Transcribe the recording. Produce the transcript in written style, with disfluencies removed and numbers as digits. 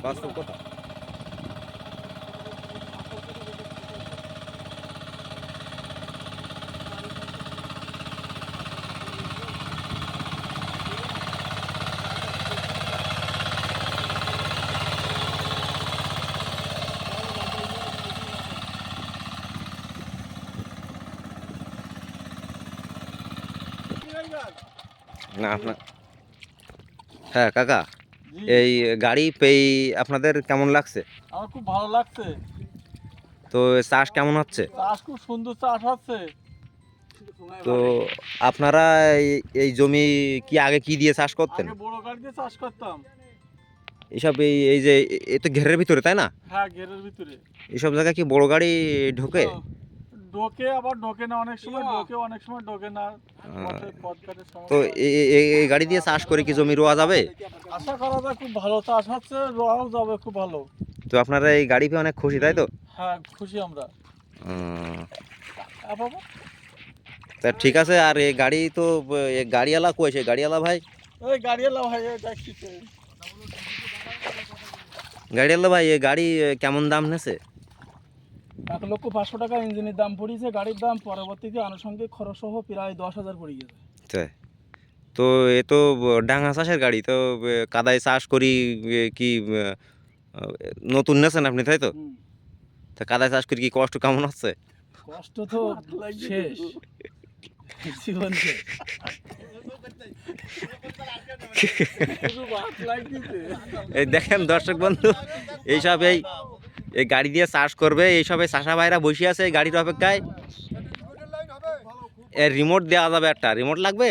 বাস্তব কথা। না আপনার, হ্যাঁ কাকা, জি, এই গাড়ি পেয়ে আপনাদের কেমন লাগছে? আমার খুব ভালো লাগছে। তো চাষ কেমন হচ্ছে? চাষ খুব সুন্দর চাষ হচ্ছে। তো আপনারা এই জমি কি আগে কি দিয়ে চাষ করতেন? আগে বড় গাড়ি দিয়ে চাষ করতাম। এইসব এই যে এ তো ঘেরের ভিতরে তাই না? হ্যাঁ, ঘেরের ভিতরে। এইসব জায়গায় কি বড় গাড়ি ঢোকে? ও, ঢোকে আবার ঢোকে না, অনেক সময় ঢোকে, অনেক সময় ঢোকে না। আহ, পথ ঘাটের তো সমস্যা হয়। এই গাড়ি দিয়ে চাষ করে কি জমি রোয়া যাবে? আশা করা যায় খুব ভালো চাষ হচ্ছে, রোয়াও যাবে খুব ভালো। তো আপনারা এই গাড়ি পেয়ে অনেক খুশি তাই তো? হ্যাঁ, খুশি আমরা। উম, বাবা, তা ঠিক আছে। আর এই গাড়ি তো গাড়িওয়ালা কই, সে গাড়িওয়ালা ভাই? ওই গাড়িওয়ালা ভাই দেখছি। গাড়িওয়ালা ভাই এই গাড়ি কেমন দাম নেছে? 1,500,000 টাকা ইঞ্জিনের দাম পড়েছে, গাড়ির দাম পরবর্তীতে আনুষঙ্গিক খরচ সহ প্রায় 10,000 পড়ে গেছে। তাই? তো এ তো ডাঙা চাষের গাড়ি, তো কাদায় চাষ করি কি নতুন নেছেন আপনি তাই তো? হুম। তা কাদায় চাষ করি কি কষ্ট কেমন হচ্ছে? কষ্ট তো শেষ, জীবন শেষ। শুধু ভাত লাগতেছে। এই দেখেন দর্শক বন্ধু, এইসব এই গাড়ি দিয়ে চাষ করবে, এইসব এই চাষা ভাইরা বসে আছে এই গাড়ির অপেক্ষায়। এর রিমোট দেওয়া যাবে, একটা রিমোট লাগবে।